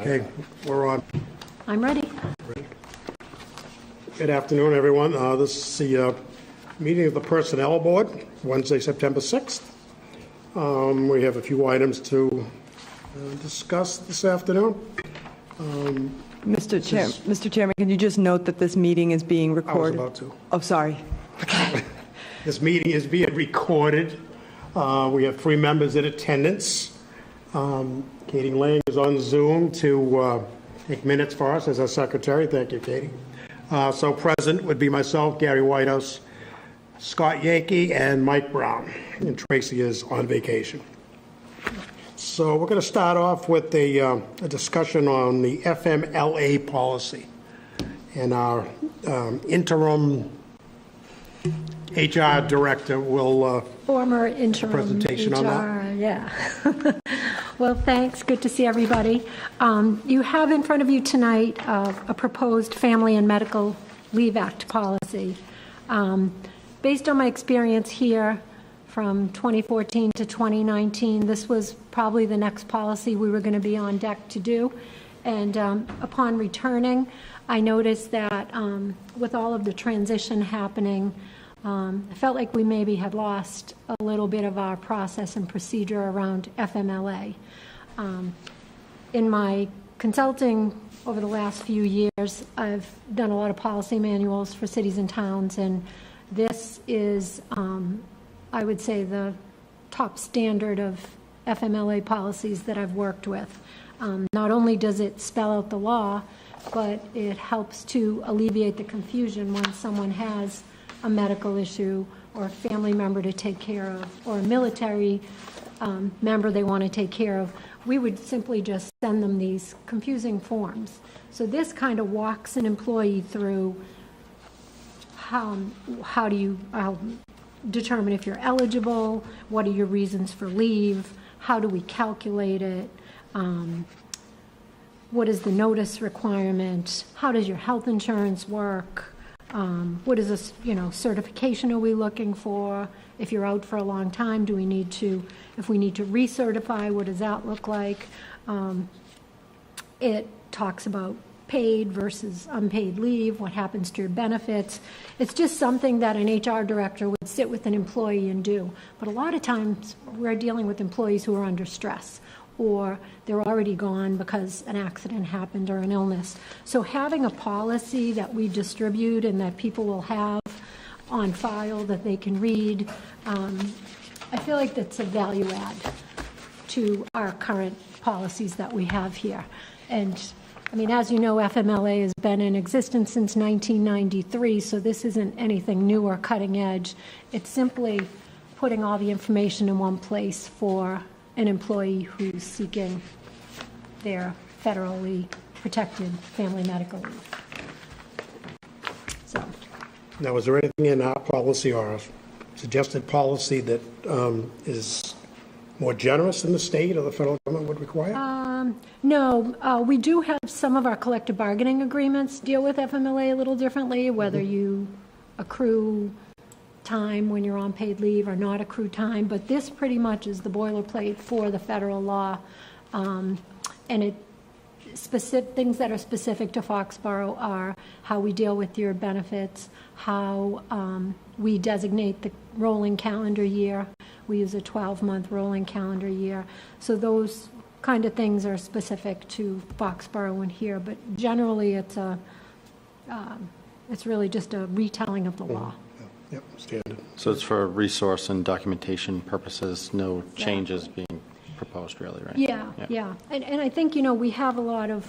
Okay, we're on. I'm ready. Good afternoon, everyone. This is the meeting of the Personnel Board, Wednesday, September 6th. We have a few items to discuss this afternoon. Mr. Chairman, can you just note that this meeting is being recorded? I was about to. Oh, sorry. This meeting is being recorded. We have 3 members in attendance. Katie Lang is on Zoom to take minutes for us as our secretary. Thank you, Katie. So present would be myself, Gary Whitehouse, Scott Yankee, and Mike Brown. And Tracy is on vacation. So we're going to start off with a discussion on the FMLA policy. And our interim HR director will Former interim presentation HR, on that. Yeah. Well, thanks. Good to see everybody. You have in front of you tonight a proposed Family and Medical Leave Act policy. Based on my experience here from 2014 to 2019, this was probably the next policy we were going to be on deck to do. And upon returning, I noticed that with all of the transition happening, I felt like we maybe had lost a little bit of our process and procedure around FMLA. In my consulting over the last few years, I've done a lot of policy manuals for cities and towns, and this is, I would say, the top standard of FMLA policies that I've worked with. Not only does it spell out the law, but it helps to alleviate the confusion when someone has a medical issue or a family member to take care of, or a military member they want to take care of. We would simply just send them these confusing forms. So this kind of walks an employee through how do you determine if you're eligible, what are your reasons for leave, how do we calculate it, what is the notice requirement, how does your health insurance work, what is this, certification are we looking for? If you're out for a long time, if we need to recertify, what does that look like? It talks about paid versus unpaid leave, what happens to your benefits. It's just something that an HR director would sit with an employee and do. But a lot of times we're dealing with employees who are under stress, or they're already gone because an accident happened or an illness. So having a policy that we distribute and that people will have on file that they can read, I feel like that's a value add to our current policies that we have here. And I mean, as you know, FMLA has been in existence since 1993, so this isn't anything new or cutting edge. It's simply putting all the information in one place for an employee who's seeking their federally protected family medical leave. So. Now, is there anything in our policy or a suggested policy that is more generous than the state or the federal government would require? No, we do have some of our collective bargaining agreements deal with FMLA a little differently, whether you accrue time when you're on paid leave or not accrue time, but this pretty much is the boilerplate for the federal law, and things that are specific to Foxborough are how we deal with your benefits, how we designate the rolling calendar year. We use a 12-month rolling calendar year. So those kind of things are specific to Foxborough and here, but generally it's really just a retelling of the law. Yep, standard. So it's for resource and documentation purposes, no changes being proposed really, right? Yeah. And I think, we have a lot of,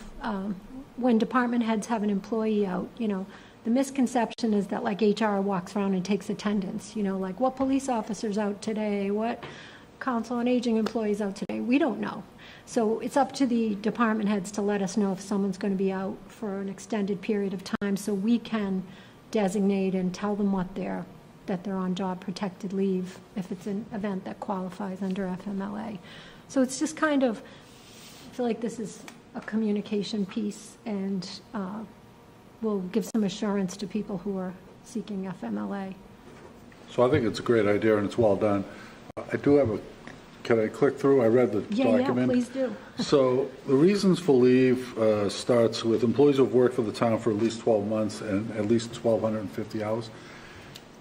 when department heads have an employee out, the misconception is that like HR walks around and takes attendance, like what police officers out today, what council on aging employees out today. We don't know. So it's up to the department heads to let us know if someone's going to be out for an extended period of time so we can designate and tell them that they're on job protected leave if it's an event that qualifies under FMLA. So it's just kind of, I feel like this is a communication piece and will give some assurance to people who are seeking FMLA. So I think it's a great idea and it's well done. I do have a, can I click through? I read the document. Yeah, please do. So the reasons for leave starts with employees who have worked for the town for at least 12 months and at least 1,250 hours,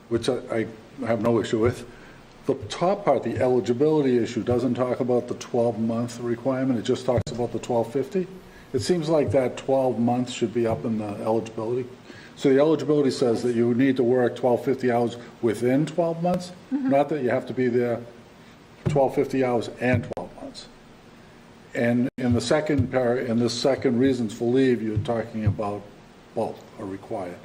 which I have no issue with. The top part, the eligibility issue, doesn't talk about the 12-month requirement. It just talks about the 1,250. It seems like that 12 months should be up in the eligibility. So the eligibility says that you need to work 1,250 hours within 12 months, not that you have to be there 1,250 hours and 12 months. And in the second in the second reasons for leave, you're talking about both are required.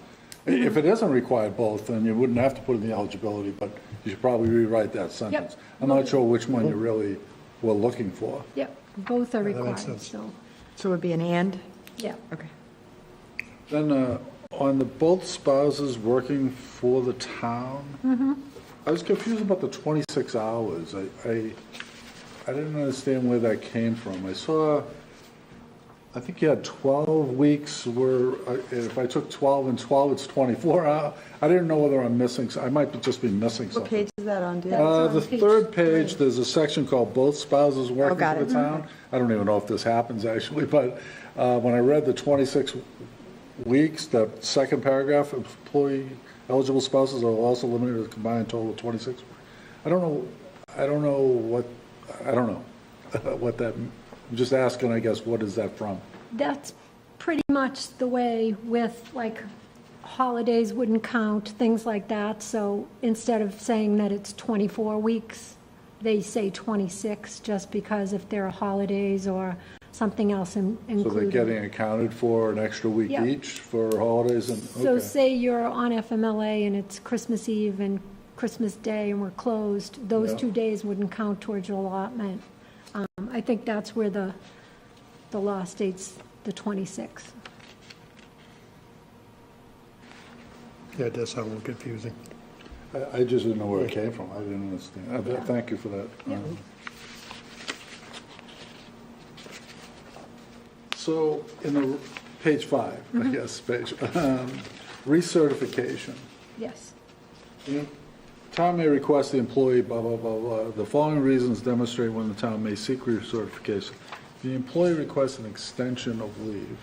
If it isn't required both, then you wouldn't have to put in the eligibility, but you should probably rewrite that sentence. I'm not sure which one you really were looking for. Yep, both are that required, makes sense. so, So it would be an and? yeah. Okay. Then on the both spouses working for the town, I was confused about the 26 hours. I didn't understand where that came from. I think you had 12 weeks where, if I took 12 and 12, it's 24 hours. I didn't know whether I'm missing, I might just be missing What something. page is that on, dear? on The page third page, 3. there's a section called both spouses working got for it. the town. I don't even know if this happens actually, but when I read the 26 weeks, the second paragraph, employee eligible spouses are also limited to a combined total of 26. I don't know what that, I'm just asking, I guess, what is that from? That's pretty much the way with, like, holidays wouldn't count, things like that. So instead of saying that it's 24 weeks, they say 26, just because if there are holidays or something else So they're included. getting accounted for an extra week Yeah. each for holidays and, So okay. say you're on FMLA and it's Christmas Eve and Christmas Day and we're closed, those Yeah. 2 days wouldn't count towards your allotment. I think that's where the law states the 26. Yeah, it does sound a little confusing. I just didn't know where it came from. I didn't understand. Thank you for that. So in the page 5, I guess, page, recertification. Yes. Town may request the employee, blah, blah, blah, blah. The following reasons demonstrate when the town may seek recertification. The employee requests an extension of leave.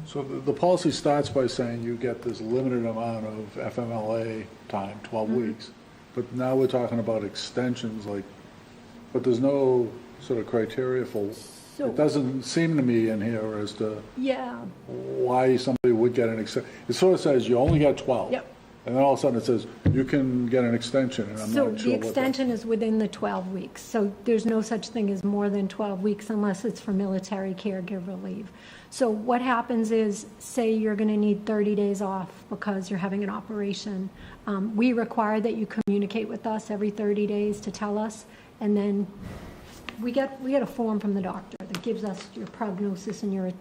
So the policy starts by saying you get this limited amount of FMLA time, 12 weeks. But now we're talking about extensions, but there's no sort of criteria for, So- it doesn't seem to me in here as to Yeah. why somebody would get an extension. It sort of says you only get 12. Yep. And then all of a sudden it says you can get an extension, and I'm So not sure the what that. extension is within the 12 weeks. So there's no such thing as more than 12 weeks unless it's for military caregiver leave. So what happens is, say you're going to need 30 days off because you're having an operation. We require that you communicate with us every 30 days to tell us, and then we get a form from the doctor that gives us your prognosis and your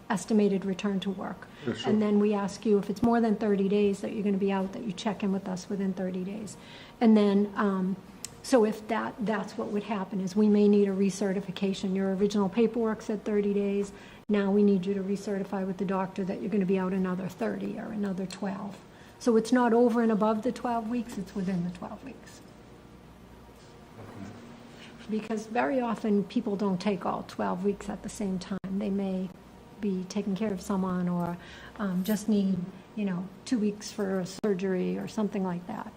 estimated return to work. Yeah, sure. And then we ask you, if it's more than 30 days that you're going to be out, that you check in with us within 30 days. And then, so if that's what would happen, is we may need a recertification. Your original paperwork said 30 days. Now we need you to recertify with the doctor that you're going to be out another 30 or another 12. So it's not over and above the 12 weeks, it's within the 12 weeks. Because very often, people don't take all 12 weeks at the same time. They may be taking care of someone or just need, 2 weeks for a surgery or something like that.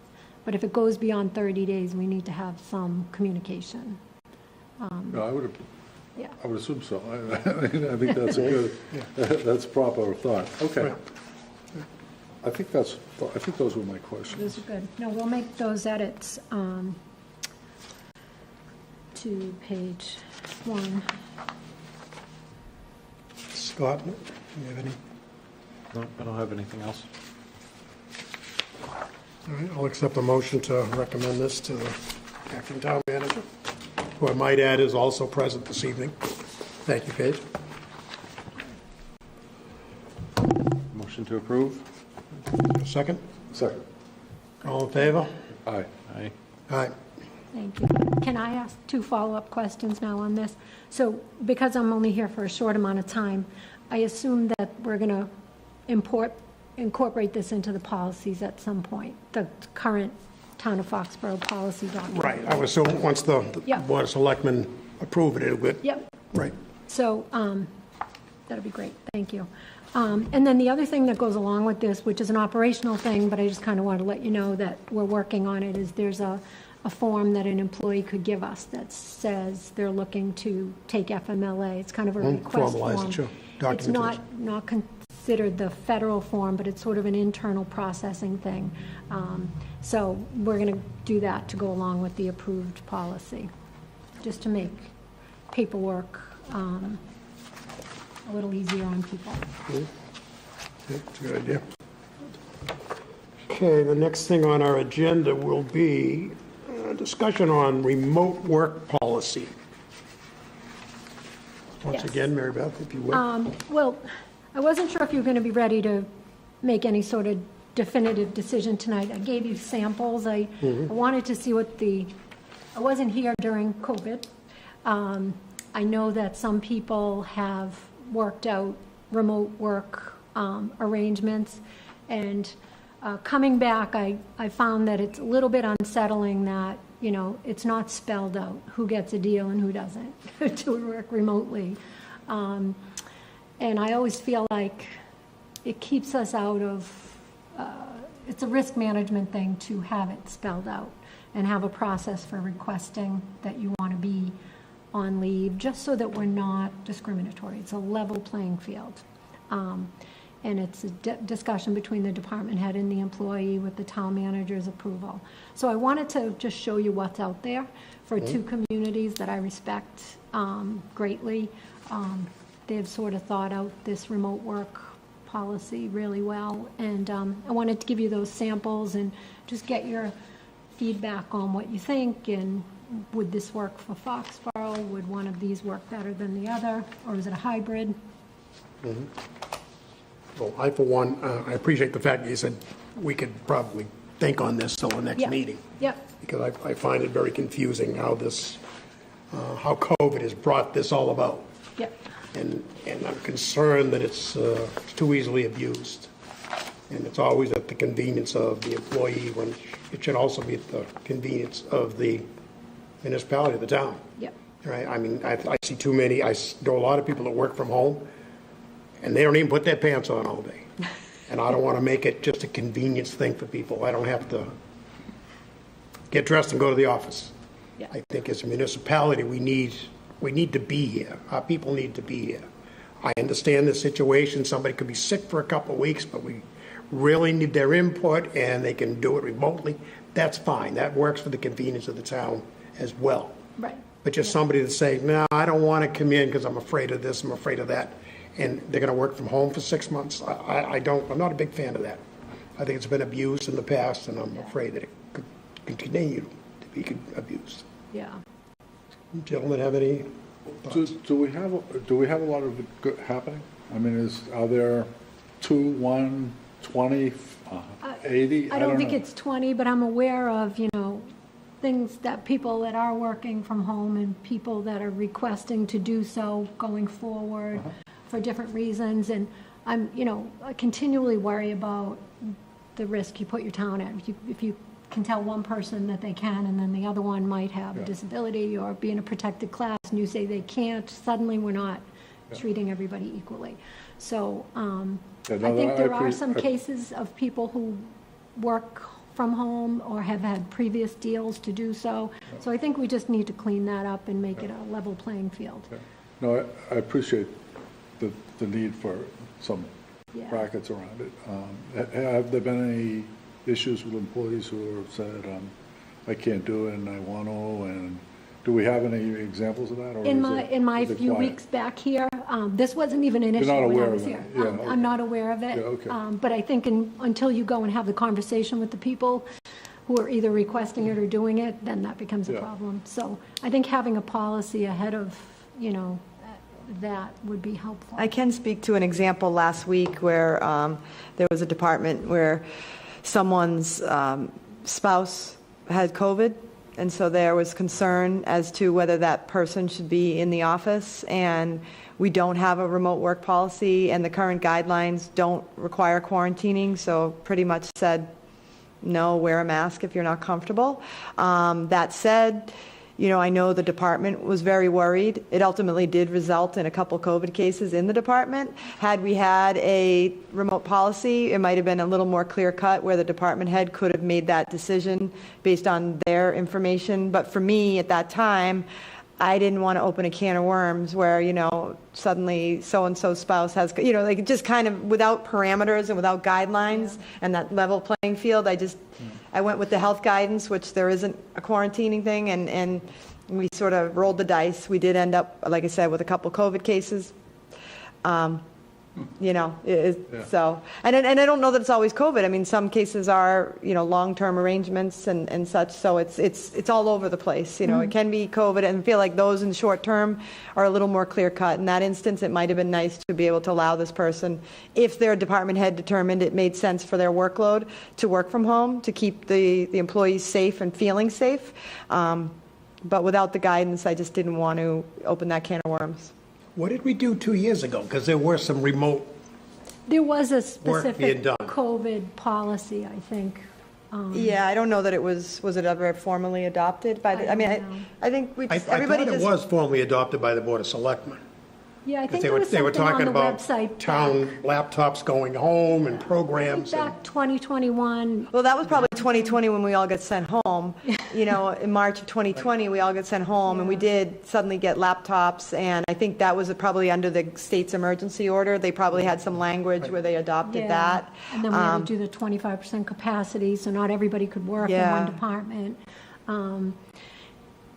But if it goes beyond 30 days, we need to have some communication. No, Yeah. I would assume so. I think that's a good, that's proper thought. Okay. I think those were my questions. Those are good. No, we'll make those edits to page 1. Scott, do you have any? No, I don't have anything else. All right, I'll accept a motion to recommend this to the acting town manager, who I might add is also present this evening. Thank you, Paige. Motion to approve? Second? Second. All in favor? Aye. Aye. Aye. Thank you. Can I ask 2 follow-up questions now on this? So because I'm only here for a short amount of time, I assume that we're going to import incorporate this into the policies at some point, the current Town of Foxborough policy document. Right, I would assume once the Yep. Board of Selectmen approve it, it'll get, Yep. right. So that'd be great, thank you. And then the other thing that goes along with this, which is an operational thing, but I just kind of wanted to let you know that we're working on it, is there's a form that an employee could give us that says they're looking to take FMLA. It's kind of a request formalize it, form. sure. It's not considered the federal form, but it's sort of an internal processing thing. So we're going to do that to go along with the approved policy, just to make paperwork a little easier on people. Yeah, that's a good idea. Okay, the next thing on our agenda will be a discussion on remote work policy. Once Yes. again, Mary Beth, if you would. Well, I wasn't sure if you were going to be ready to make any sort of definitive decision tonight. I gave you samples. I wanted to see I wasn't here during COVID. I know that some people have worked out remote work arrangements, and coming back, I found that it's a little bit unsettling that, it's not spelled out who gets a deal and who doesn't to work remotely. And I always feel like it keeps us out of, it's a risk management thing to have it spelled out and have a process for requesting that you want to be on leave, just so that we're not discriminatory. It's a level playing field. And it's a discussion between the department head and the employee with the town manager's approval. So I wanted to just show you what's out there for two communities that I respect greatly. They've sort of thought out this remote work policy really well. And I wanted to give you those samples and just get your feedback on what you think, and would this work for Foxborough? Would one of these work better than the other, or is it a hybrid? Well, I, for one, I appreciate the fact that you said we could probably think on this till the next Yeah. meeting. Yep. Because I find it very confusing how how COVID has brought this all about. Yep. And I'm concerned that it's too easily abused. And it's always at the convenience of the employee, when it should also be at the convenience of the municipality, the town. Yep. Right? I mean, I see too many, I know a lot of people that work from home, and they don't even put their pants on all day. And I don't want to make it just a convenience thing for people. I don't have to get dressed and go to the office. Yeah. I think as a municipality, we need to be here. Our people need to be here. I understand the situation. Somebody could be sick for a couple of weeks, but we really need their input, and they can do it remotely. That's fine. That works for the convenience of the town as well. Right. But just somebody to say, no, I don't want to come in because I'm afraid of this, I'm afraid of that, and they're going to work from home for 6 months. I'm not a big fan of that. I think it's been abused in the past, and I'm afraid that it could continue to be abused. Yeah. Gentlemen, have any thoughts? Do we have a lot of it happening? I mean, are there 2, 1, 20, 80? I don't think it's 20, but I'm aware of, things that people that are working from home and people that are requesting to do so going forward for different reasons. And I continually worry about the risk you put your town at. If you can tell one person that they can, and then the other one might have a disability or be in a protected class, and you say they can't, suddenly we're not treating everybody equally. So I think there are some cases of people who work from home or have had previous deals to do so. So I think we just need to clean that up and make it a level playing field. No, I appreciate the need for some Yeah. brackets around it. Have there been any issues with employees who have said, I can't do it and I want to, and do we have any examples of that? Or In is my it few quiet? weeks back here, this wasn't even an You're issue not when I aware was of here. it? Yeah, okay. I'm not aware of it. Yeah, okay. But I think until you go and have the conversation with the people who are either requesting it or doing it, then that becomes a Yeah. problem. So I think having a policy ahead of, that would be helpful. I can speak to an example last week where there was a department where someone's spouse had COVID, And so there was concern as to whether that person should be in the office, and we don't have a remote work policy, and the current guidelines don't require quarantining, so pretty much said, no, wear a mask if you're not comfortable. That said, I know the department was very worried. It ultimately did result in a couple COVID cases in the department. Had we had a remote policy, it might have been a little more clear-cut where the department head could have made that decision based on their information. But for me, at that time, I didn't want to open a can of worms where, suddenly so-and-so spouse has, like just kind of without parameters and without guidelines and that level playing field. I went with the health guidance, which there isn't a quarantining thing, and we sort of rolled the dice. We did end up, like I said, with a couple COVID cases. So, and I don't know that it's always COVID. I mean, some cases are, long-term arrangements and such, so it's all over the place. It can be COVID, and I feel like those in short term are a little more clear-cut. In that instance, it might have been nice to be able to allow this person, if their department head determined it made sense for their workload, to work from home, to keep the employees safe and feeling safe. But without the guidance, I just didn't want to open that can of worms. What did we do 2 years ago? Because there were some remote, There was a being specific done. COVID policy, I think. Yeah, I don't know that it was it ever formally adopted by the, I don't know. I think we I just, everybody thought it just. was formally adopted by the Board of Selectmen. Yeah, I Because think there was they were something on talking the about website. town laptops going home and programs. and- Back 2021, Well, that was probably 2020 when we all got sent home. In March of 2020, we all got sent home, and we did suddenly get laptops, and I think that was probably under the state's emergency order. They probably had some language where they adopted yeah. that. And then we had to do the 25% capacity, so not everybody could work in Yeah. one department.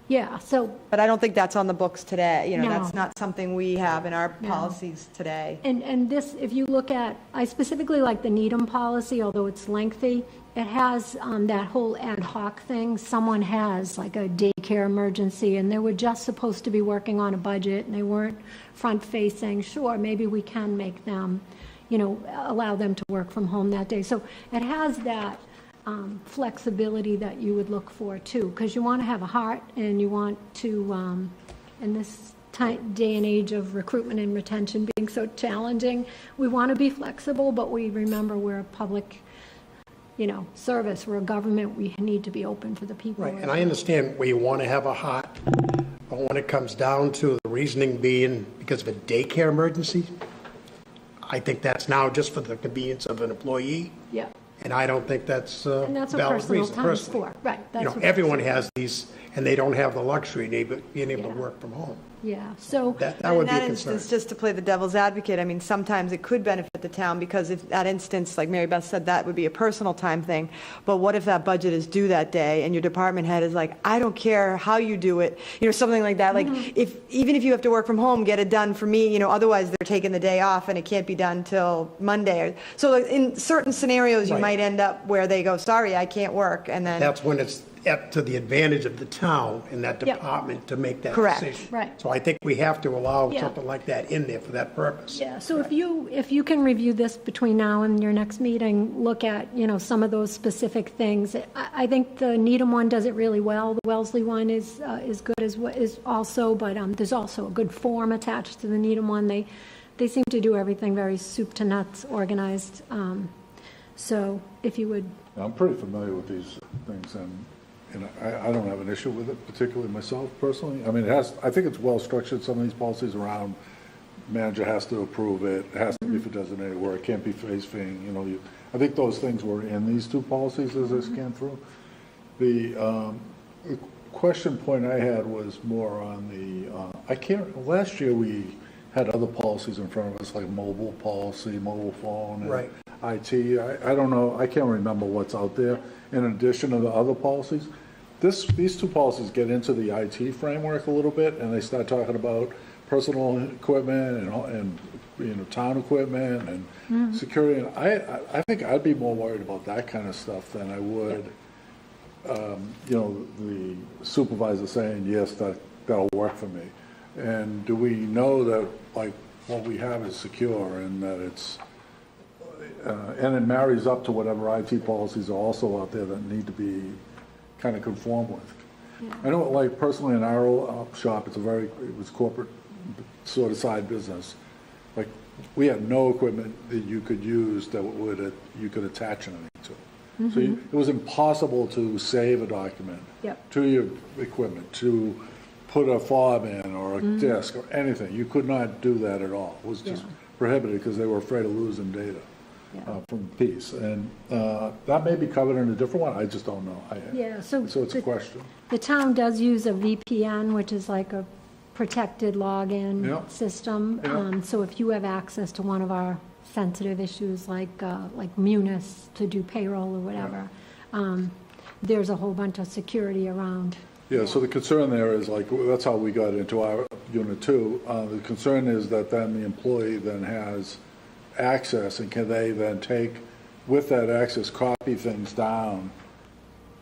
Yeah, so, But I don't think that's on the books today. No. That's not something we have in our No. policies today. and this, if you look at, I specifically like the Needham policy, although it's lengthy. It has that whole ad hoc thing. Someone has like a daycare emergency, and they were just supposed to be working on a budget, and they weren't front-facing. Sure, maybe we can make them, allow them to work from home that day. So it has that flexibility that you would look for too, because you want to have a heart, and you want to, in this day and age of recruitment and retention being so challenging, we want to be flexible, but we remember we're a public, service. We're a government. We need to be open for the people. Right, and I understand where you want to have a heart, but when it comes down to the reasoning being because of a daycare emergency, I think that's now just for the convenience of an employee. Yeah. And I don't think that's a And that's what valid personal reason, time is personally. for, right, that's what- Everyone has these, and they don't have the luxury of being able to work from home. Yeah, so, That would be a In that concern. instance, just to play the devil's advocate, I mean, sometimes it could benefit the town, because if that instance, like Mary Beth said, that would be a personal time thing. But what if that budget is due that day, and your department head is like, I don't care how you do it, something like that. Like, even if you have to work from home, get it done for me, otherwise they're taking the day off, and it can't be done till Monday. So like, in certain scenarios, you Right. might end up where they go, sorry, I can't work, and then. That's when it's to the advantage of the town and that Yep. department to make that Correct. decision. Right. So I think we have to allow Yeah. something like that in there for that purpose. yeah, so if you can review this between now and your next meeting, look at, some of those specific things. I think the Needham one does it really well. The Wellesley one is good is also, but there's also a good form attached to the Needham one. They seem to do everything very soup to nuts organized. So if you would, I'm pretty familiar with these things, and I don't have an issue with it, particularly myself personally. I mean, I think it's well structured, some of these policies around, manager has to approve it, it has to be for designated work, it can't be phasing, I think those things were in these two policies as I scanned through. The question point I had was more on last year we had other policies in front of us, like mobile policy, mobile phone, and Right. IT. I don't know, I can't remember what's out there in addition to the other policies. These two policies get into the IT framework a little bit, and they start talking about personal equipment and town equiment and security. And I think I'd be more worried about that kind of stuff than I would, the supervisor saying, yes, that'll work for me. And do we know that, like, what we have is secure and that it's, and it marries up to whatever IT policies are also out there that need to be kind of conformed with. I know, like, personally in our shop, it was corporate sort of side business. Like, we had no equipment that you could use that you could attach anything to. So it was impossible to save a document Yep. to your equipment, to put a fob in or a disk or anything. You could not do that at all. It was just prohibited because they were afraid of losing data from peace. And that may be covered in a different one. I just don't know. Yeah, so it's a question. the town does use a VPN, which is like a protected login Yeah. system. Yeah. So if you have access to one of our sensitive issues like Munis to do payroll or whatever, there's a whole bunch of security around. Yeah, so the concern there is, like, that's how we got into our unit too. The concern is that then the employee then has access, and can they then take, with that access, copy things down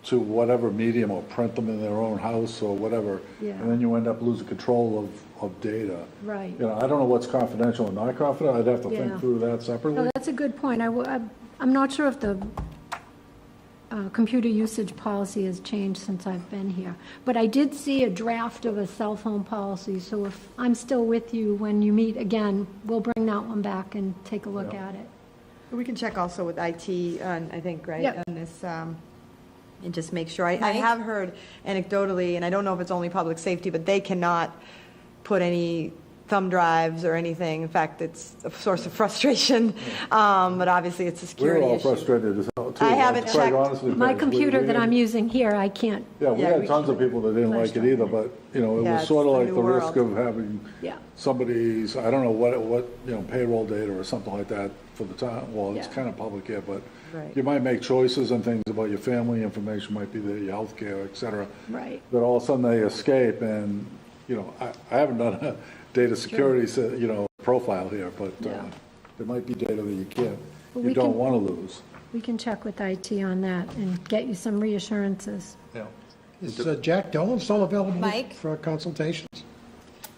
to whatever medium or print them in their own house or whatever. Yeah. And then you end up losing control of data. Right. You know, I don't know what's confidential and not confidential. I'd have to Yeah. think through that separately. No, that's a good point. I'm not sure if the computer usage policy has changed since I've been here, but I did see a draft of a cell phone policy, so if I'm still with you when you meet again, we'll bring that one back and take a look at it. We can check also with IT, I think, right, Yep. on this, and just make sure. I have heard anecdotally, and I don't know if it's only public safety, but they cannot put any thumb drives or anything. In fact, it's a source of frustration, but obviously it's a We're security all issue. frustrated as hell too. I haven't Quite checked. honestly, My because computer we that I'm didn't- using here, I can't, Yeah, we Yeah, had we tons of people that didn't like it either, but, you know, it Yeah, was it's sort of the like new the risk world. of having yeah, somebody's, I don't know what, you know, payroll data or something like that for the town. Well, it's Yeah. kind of public here, but Right. you might make choices and things about your family information might be there, your healthcare, et cetera, right. that all of a sudden they escape and, you know, I haven't done a data security, you know, profile here, but Yeah. there might be data that Well, you we don't can- want to lose. We can check with IT on that and get you some reassurances. Yeah. Is Jack Dolan still available Mike? for consultations?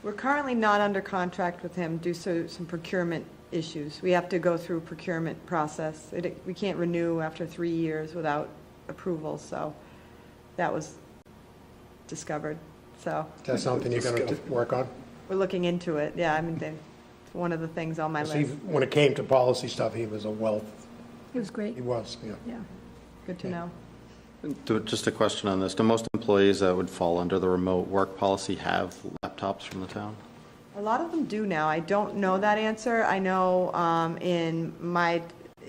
We're currently not under contract with him due to some procurement issues. We have to go through procurement process. We can't renew after 3 years without approval, so that was discovered. So Is that something you're going to work on? we're looking into it. Yeah, I mean, it's one of the things on my 'Cause he- list. when it came to policy stuff, he was a wealth. It was great, He was, yeah. yeah. Good to know. Just a question on this. Do most employees that would fall under the remote work policy have laptops from the town? A lot of them do now. I don't know that answer. I know in my,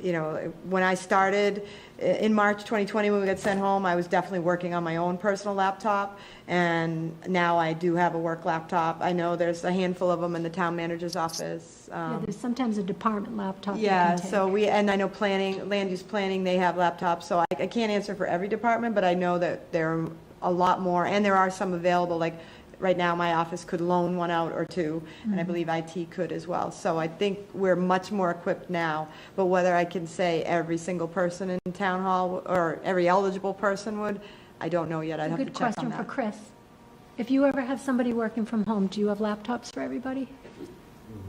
you know, when I started in March 2020, when we got sent home, I was definitely working on my own personal laptop, and now I do have a work laptop. I know there's a handful of them in the town manager's office. Yeah, there's sometimes a department laptop you Yeah, can take. so and I know planning, land use planning, they have laptops, so I can't answer for every department, but I know that there are a lot more, and there are some available, like, right now, my office could loan one out or two, and I believe IT could as well. So I think we're much more equipped now, but whether I can say every single person in town hall, or every eligible person would, I don't know yet. I'd have to Good check on question for that. Chris. If you ever have somebody working from home, do you have laptops for everybody?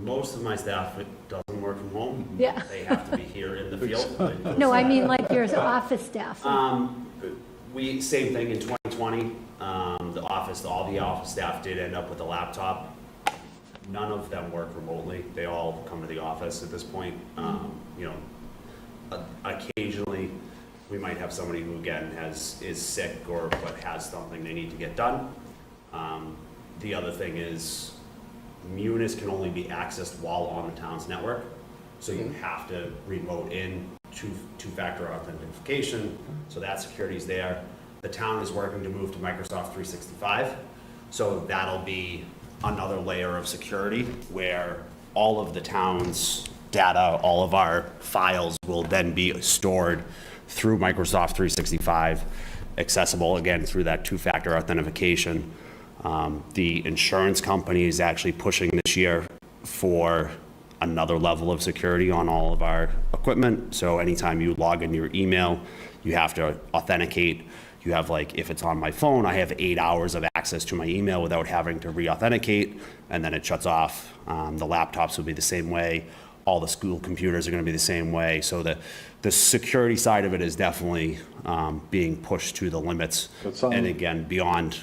Most of my staff, it doesn't work from home. Yeah. They have to be here in the field. No, I mean like your office staff. Same thing in 2020, all the office staff did end up with a laptop. None of them work remotely. They all come to the office at this point. You know, occasionally, we might have somebody who, again, is sick but has something they need to get done. The other thing is, Munis can only be accessed while on the town's network, so you have to remote in two-factor authentication, so that security's there. The town is working to move to Microsoft 365, so that'll be another layer of security where all of the town's data, all of our files will then be stored through Microsoft 365, accessible again through that two-factor authentication. The insurance company is actually pushing this year for another level of security on all of our equipment. So anytime you log in your email, you have to authenticate. You have, like, if it's on my phone, I have 8 hours of access to my email without having to re-authenticate, and then it shuts off. The laptops will be the same way. all the school computers are going to be the same way. So the security side of it is definitely being pushed to the limits. And again, beyond.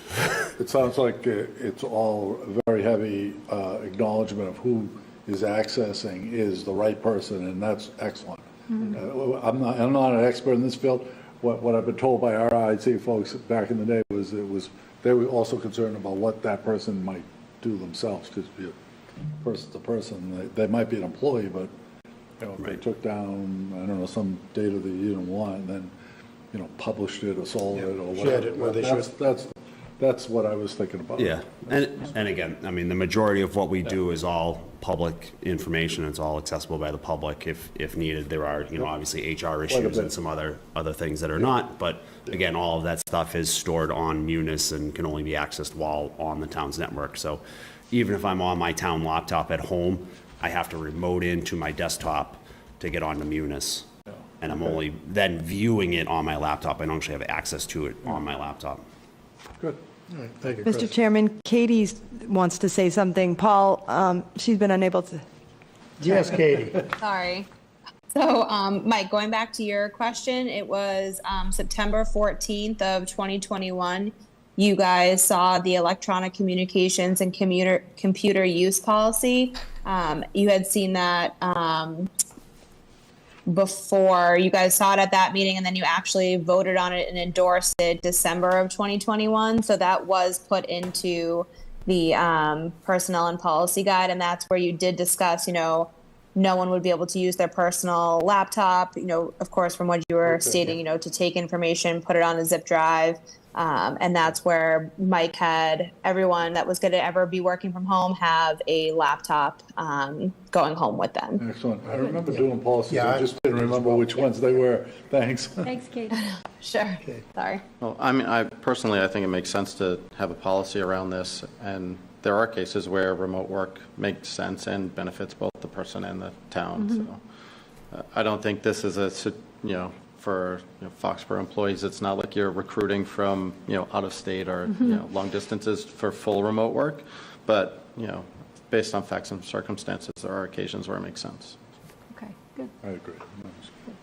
It sounds like it's all a very heavy acknowledgement of who is accessing is the right person, and that's excellent. I'm not an expert in this field. What I've been told by our IT folks back in the day was they were also concerned about what that person might do themselves, because person to person, they might be an employee, but if they took down, I don't know, some data that you didn't want, and then published it or sold it or Shared it where they whatever. That's what I was thinking about. Yeah, and again, I mean, the majority of what we do is all public information. It's all accessible by the public if needed. There are, obviously HR issues and some other things that are not, but again, all of that stuff is stored on Munis and can only be accessed while on the town's network. So even if I'm on my town laptop at home, I have to remote into my desktop to get onto Munis. And I'm only then viewing it on my laptop. I don't actually have access to it on my laptop. Good. All right, thank you, Chris. Mr. Chairman, Katie wants to say something. Paul, she's been unable to. Yes, Katie. Sorry. So, Mike, going back to your question, it was September 14th of 2021. You guys saw the electronic communications and computer use policy. You had seen that before. You guys saw it at that meeting, and then you actually voted on it and endorsed it December of 2021. So that was put into the personnel and policy guide, and that's where you did discuss, no one would be able to use their personal laptop, of course, from what you were stating, to take information, put it on a zip drive. And that's where Mike had everyone that was going to ever be working from home have a laptop going home with them. Excellent. I remember doing policies. Yeah, I just didn't remember which ones they were. Thanks. Thanks, Katie. Sure. Sorry. Well, I mean, I think it makes sense to have a policy around this, and there are cases where remote work makes sense and benefits both the person and the town. So I don't think this is for Foxborough employees, it's not like you're recruiting from out of state or long distances for full remote work, but based on facts and circumstances, there are occasions where it makes sense. Okay, good. I agree.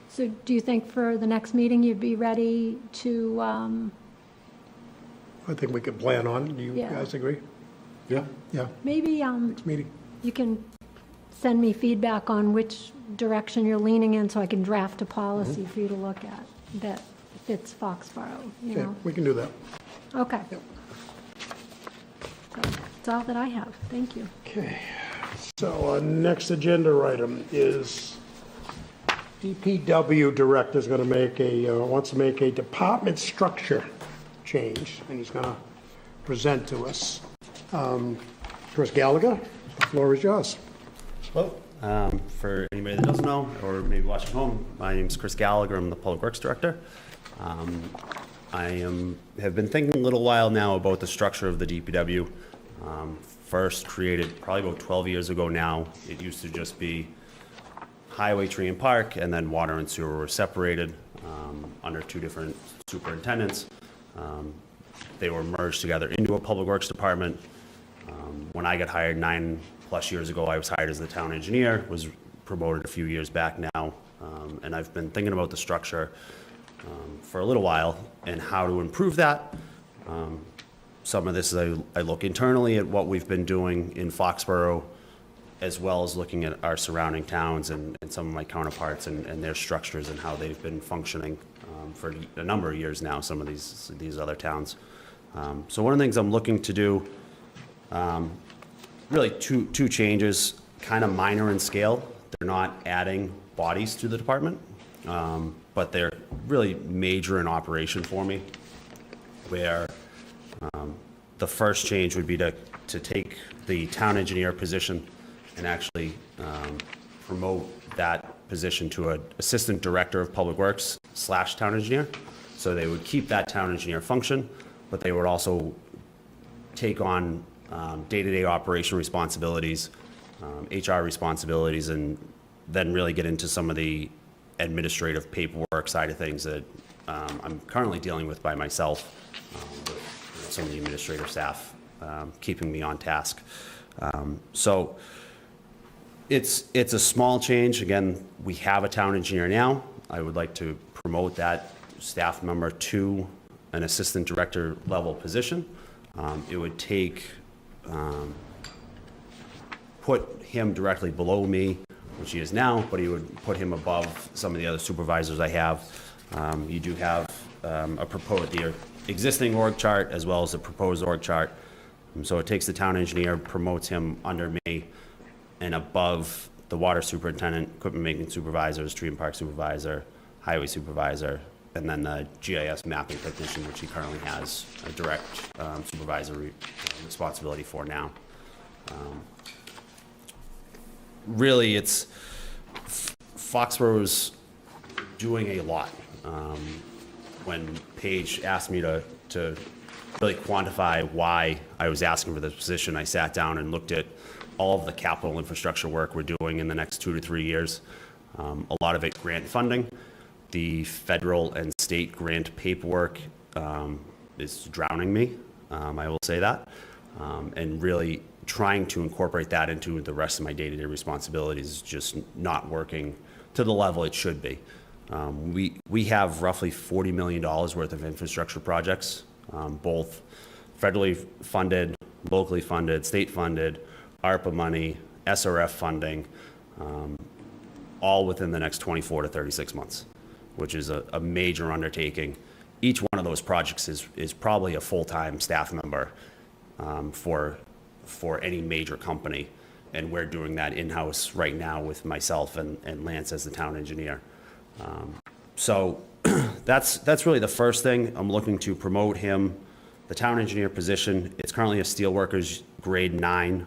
So do you think for the next meeting you'd be ready to, I think we could plan on. Do you Yeah. guys agree? Yeah. Yeah, maybe next meeting. you can send me feedback on which direction you're leaning in so I can draft a policy for you to look at that fits Foxborough, Okay, we can do that. Okay. So that's all that I have. Thank you. Okay, so our next agenda item is DPW director's going to wants to make a department structure change, and he's going to present to us. Chris Gallagher, the floor is yours. Hello. For anybody that doesn't know, or maybe watching home, my name is Chris Gallagher. I'm the Public Works Director. I have been thinking a little while now about the structure of the DPW. First created probably about 12 years ago now. It used to just be highway, tree, and park, and then water and sewer were separated under two different superintendents. They were merged together into a Public Works Department. When I got hired 9+ years ago, I was hired as the town engineer, was promoted a few years back now, and I've been thinking about the structure for a little while and how to improve that. Some of this is I look internally at what we've been doing in Foxborough, as well as looking at our surrounding towns and some of my counterparts and their structures and how they've been functioning for a number of years now, some of these other towns. So one of the things I'm looking to do, really two changes, kind of minor in scale. They're not adding bodies to the department, but they're really major in operation for me, where the first change would be to take the town engineer position and actually promote that position to an assistant director of public works / town engineer. So they would keep that town engineer function, but they would also take on day-to-day operation responsibilities, HR responsibilities, and then really get into some of the administrative paperwork side of things that I'm currently dealing with by myself, with some of the administrative staff keeping me on task. So It's a small change. Again, we have a town engineer now. I would like to promote that staff member to an assistant director level position. It would put him directly below me, which he is now, but he would put him above some of the other supervisors I have. You do have the existing org chart as well as the proposed org chart. So it takes the town engineer, promotes him under me and above the water superintendent, equipment maintenance supervisor, street and park supervisor, highway supervisor, and then the GIS mapping technician, which he currently has a direct supervisory responsibility for now. Really, it's Foxborough's doing a lot. When Paige asked me to really quantify why I was asking for this position, I sat down and looked at all of the capital infrastructure work we're doing in the next 2 to 3 years. A lot of it grant funding. The federal and state grant paperwork is drowning me, I will say that, and really trying to incorporate that into the rest of my day-to-day responsibilities is just not working to the level it should be. We have roughly $40 million worth of infrastructure projects, both federally funded, locally funded, state funded, ARPA money, SRF funding, all within the next 24 to 36 months, which is a major undertaking. Each one of those projects is probably a full-time staff member for any major company, and we're doing that in-house right now with myself and Lance as the town engineer. So that's really the first thing. I'm looking to promote him, the town engineer position. It's currently a steelworkers grade 9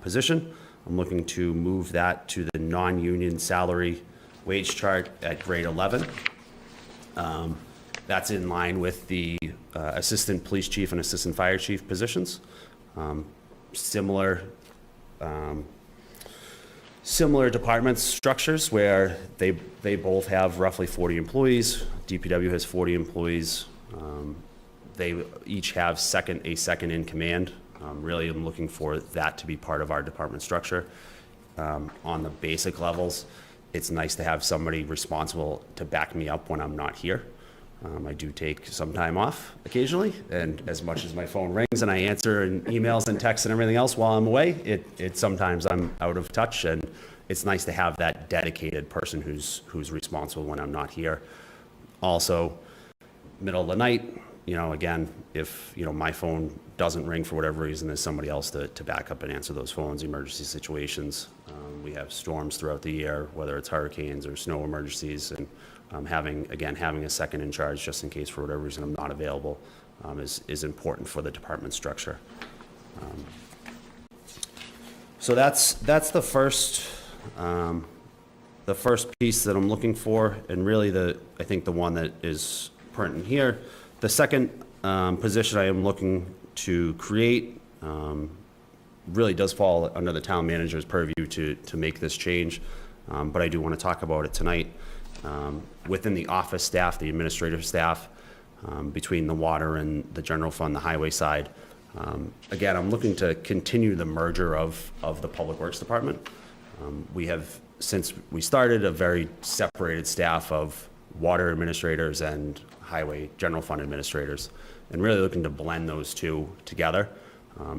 position. I'm looking to move that to the non-union salary wage chart at grade 11. That's in line with the assistant police chief and assistant fire chief positions. Similar department structures where they both have roughly 40 employees. DPW has 40 employees. They each have a second in command. Really, I'm looking for that to be part of our department structure. On the basic levels, it's nice to have somebody responsible to back me up when I'm not here. I do take some time off occasionally, and as much as my phone rings and I answer and emails and texts and everything else while I'm away, it sometimes I'm out of touch, and it's nice to have that dedicated person who's responsible when I'm not here. Also, middle of the night, again, if my phone doesn't ring for whatever reason, there's somebody else to back up and answer those phones. Emergency situations, we have storms throughout the year, whether it's hurricanes or snow emergencies, and having a second in charge just in case for whatever reason I'm not available is important for the department structure. So that's the first piece that I'm looking for, and really I think the one that is pertinent here. The second position I am looking to create really does fall under the town manager's purview to make this change, but I do want to talk about it tonight. Within the office staff, the administrative staff, between the water and the general fund, the highway side, again, I'm looking to continue the merger of the Public Works Department. We have, since we started, a very separated staff of water administrators and highway general fund administrators, and really looking to blend those two together,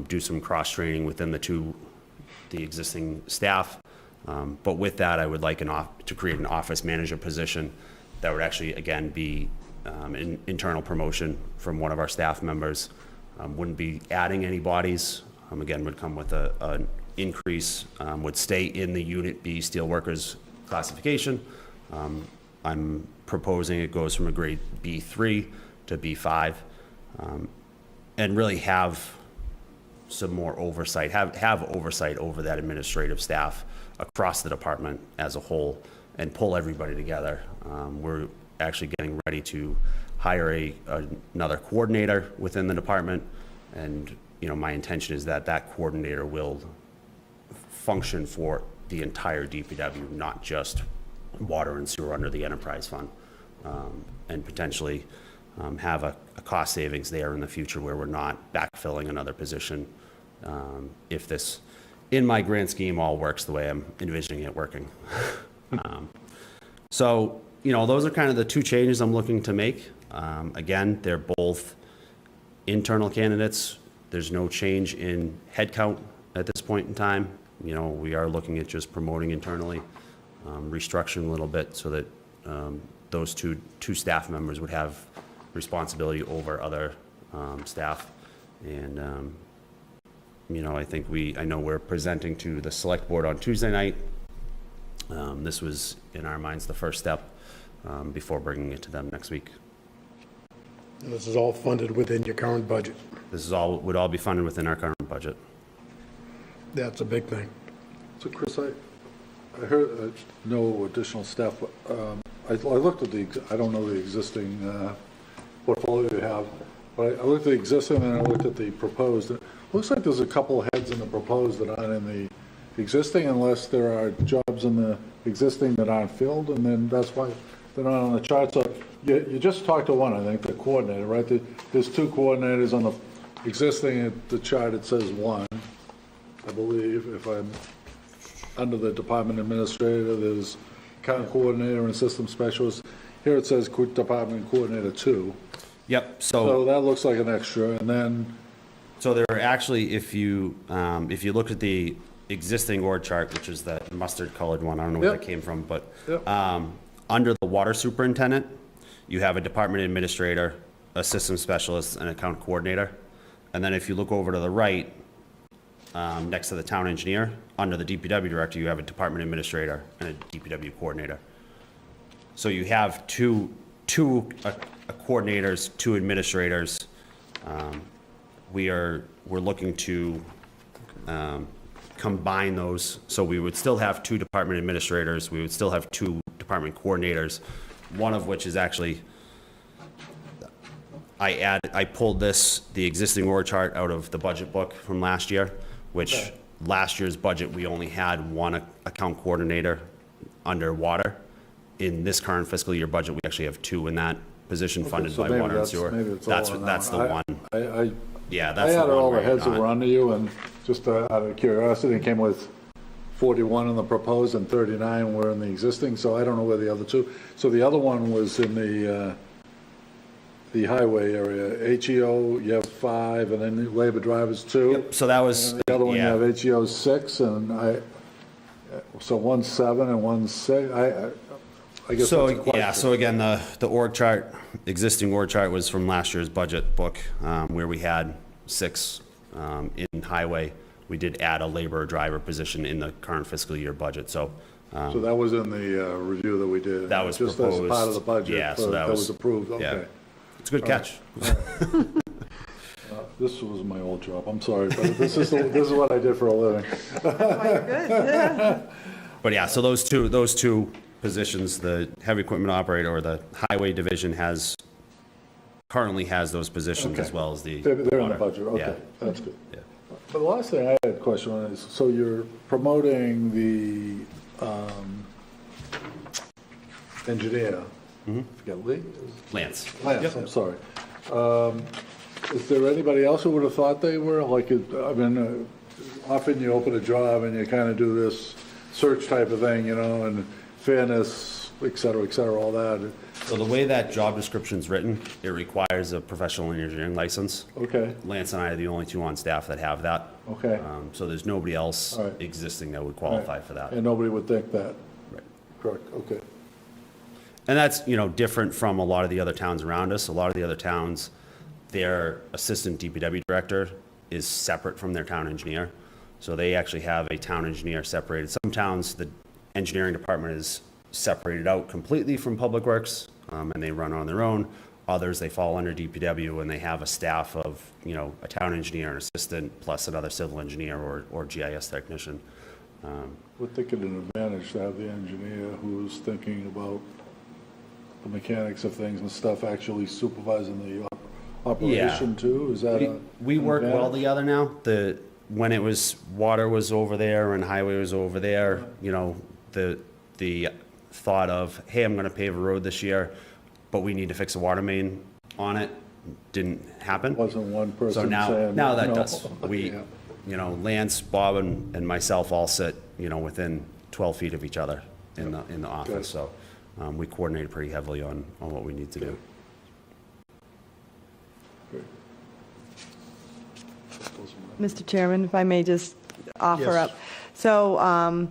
do some cross-training within the existing staff. But with that, I would like to create an office manager position that would actually, again, be an internal promotion from one of our staff members. Wouldn't be adding any bodies. Again, would come with an increase, would stay in the Unit B steelworkers classification. I'm proposing it goes from a grade B3 to B5, and really have some more oversight, have oversight over that administrative staff across the department as a whole, and pull everybody together. We're actually getting ready to hire another coordinator within the department, and my intention is that coordinator will function for the entire DPW, not just water and sewer under the enterprise fund, and potentially have a cost savings there in the future where we're not backfilling another position if this in my grand scheme, all works the way I'm envisioning it working. So, those are kind of the two changes I'm looking to make. Again, they're both internal candidates. There's no change in headcount at this point in time. We are looking at just promoting internally, restructuring a little bit so that those two staff members would have responsibility over other staff. And, I know we're presenting to the select board on Tuesday night. This was, in our minds, the first step before bringing it to them next week. And this is all funded within your current budget. This would all be funded within our current budget. That's a big thing. So Chris, I heard no additional staff, but I looked at I don't know the existing portfolio you have, but I looked at the existing and I looked at the proposed. It looks like there's a couple of heads in the proposed that aren't in the existing unless there are jobs in the existing that aren't filled, and then that's why they're not on the chart. So you just talked to one, I think, the coordinator, right? There's two coordinators on the existing, the chart it says one, I believe, if I'm under the department administrator, there's account coordinator and system specialist. Here it says department coordinator 2. Yep. So that looks like an extra, and then, So there are actually, if you look at the existing org chart, which is that mustard colored one, I don't know where Yep. that came from, but Yep. Under the water superintendent, you have a department administrator, a system specialist, and account coordinator. And then if you look over to the right, next to the town engineer, under the DPW director, you have a department administrator and a DPW coordinator. So you have two coordinators, two administrators. We're looking to combine those, so we would still have two department administrators, we would still have two department coordinators, one of which is actually, I pulled the existing org chart out of the budget book from last year, which last year's budget, we only had one account coordinator under water. In this current fiscal year budget, we actually have two in that position funded so by maybe water and that's- sewer. maybe it's all on that That's the one. one. Yeah, I that's the one. added all the where heads that not- were under you, and just out of curiosity, it came with 41 in the proposed and 39 were in the existing, so I don't know where the other two. So the other one was in the highway area, HEO, you have 5, and then labor drivers 2. Yep, so that was, And the other one, you yeah. have HEO 6, and so one's 7 and one's 6. I guess that's a So, question. yeah, so again, the org chart, existing org chart was from last year's budget book, where we had 6 in highway. We did add a laborer driver position in the current fiscal year budget, so So that was in the review that we did? That was Just as part of proposed. the budget? Yeah, so that was- approved, yeah. okay. it's a good catch. This was my old job, I'm sorry, but this is what I did for a living. But yeah, so those two positions, the heavy equipment operator or the highway division currently has those positions as Okay. well as the. They're in the water. budget, okay, Yeah. that's good. Yeah. But the last thing I had a question on is, so you're promoting the engineer, forget Lee? Lance. Lance, I'm sorry. Is there anybody else who would have thought they were, often you open a job and you kind of do this search type of thing, and fairness, et cetera, all that. So the way that job description's written, it requires a professional engineering license. Okay, Lance and I are the only two on staff that have that. okay. So there's nobody else All right. existing that would qualify for that. And nobody would think that, Right. correct, okay. And that's, different from a lot of the other towns around us. A lot of the other towns, their assistant DPW director is separate from their town engineer. So they actually have a town engineer separated. Some towns, the engineering department is separated out completely from Public Works, and they run on their own. Others, they fall under DPW, and they have a staff of, a town engineer, an assistant, plus another civil engineer or GIS technician. Would think it an advantage to have the engineer who's thinking about the mechanics of things and stuff actually supervising the operation too? Is that We work well advantage? together now. When it was, water was over there and highway was over there, the thought of, hey, I'm gonna pave a road this year, but we need to fix a water main on it, didn't happen. Wasn't one person So saying. now that no. does. We, Yeah. you know, Lance, Bob, and myself all sit, you know, within 12 feet of each other in the office. So we coordinate pretty heavily on what we need to do. Great. Mr. Chairman, if I may just offer Yes. up. So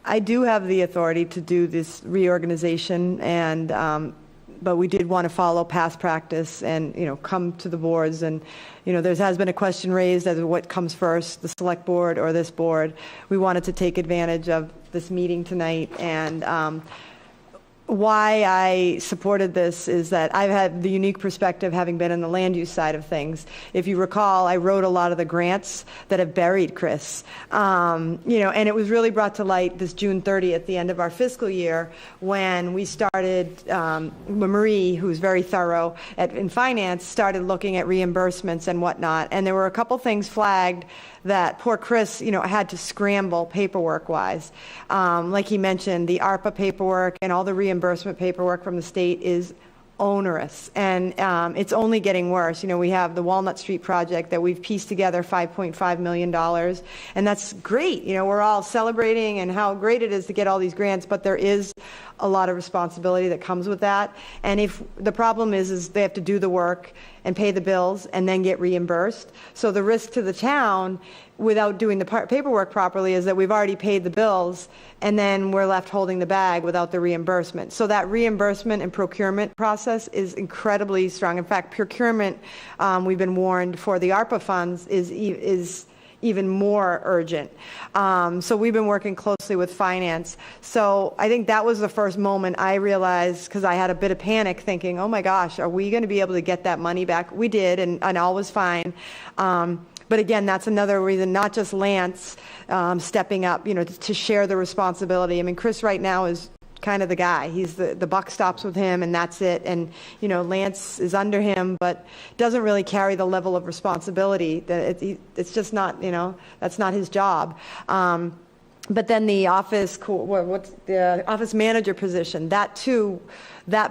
I do have the authority to do this reorganization, and but we did want to follow past practice and, you know, come to the boards. And, you know, there has been a question raised as to what comes first, the select board or this board. We wanted to take advantage of this meeting tonight, and why I supported this is that I've had the unique perspective having been in the land use side of things. If you recall, I wrote a lot of the grants that have buried Chris. You know, and it was really brought to light this June 30th, at the end of our fiscal year, when we started, when Marie, who's very thorough in finance, started looking at reimbursements and whatnot. And there were a couple things flagged that poor Chris, you know, had to scramble paperwork-wise. Like he mentioned, the ARPA paperwork and all the reimbursement paperwork from the state is onerous, and it's only getting worse. You know, we have the Walnut Street project that we've pieced together $5.5 million, and that's great. You know, we're all celebrating and how great it is to get all these grants, but there is a lot of responsibility that comes with that. And if the problem is they have to do the work and pay the bills and then get reimbursed. So the risk to the town without doing the paperwork properly is that we've already paid the bills and then we're left holding the bag without the reimbursement. So that reimbursement and procurement process is incredibly strong. In fact, procurement, we've been warned for the ARPA funds is even more urgent. So we've been working closely with finance. So I think that was the first moment I realized, because I had a bit of panic thinking, oh my gosh, are we going to be able to get that money back? We did, and all was fine. But again, that's another reason, not just Lance stepping up, you know, to share the responsibility. I mean, Chris right now is kind of the guy. He's the buck stops with him, and that's it. And, you know, Lance is under him, but doesn't really carry the level of responsibility. It's just not, you know, that's not his job. But then the office, what's the office manager position, that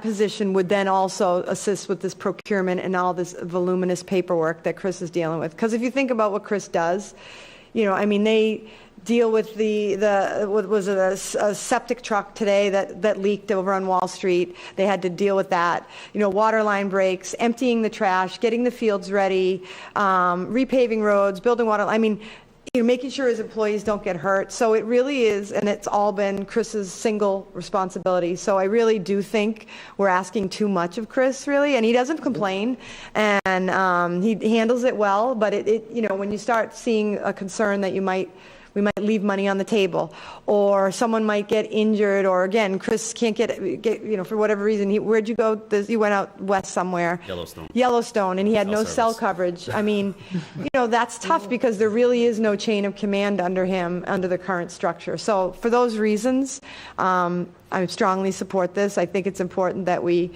position would then also assist with this procurement and all this voluminous paperwork that Chris is dealing with. Because if you think about what Chris does, you know, I mean, they deal with what was it, a septic truck today that leaked over on Wall Street. They had to deal with that. You know, water line breaks, emptying the trash, getting the fields ready, repaving roads, building water. I mean, you know, making sure his employees don't get hurt. So it really is, and it's all been Chris's single responsibility. So I really do think we're asking too much of Chris, really, and he doesn't complain, and he handles it well. But you know, when you start seeing a concern that we might leave money on the table, or someone might get injured, or again, Chris can't get you know, for whatever reason. Where'd you go? He went out west somewhere. Yellowstone, and he had no cell coverage. I mean, you know, that's tough because there really is no chain of command under him, under the current structure. So for those reasons, I strongly support this. I think it's important that we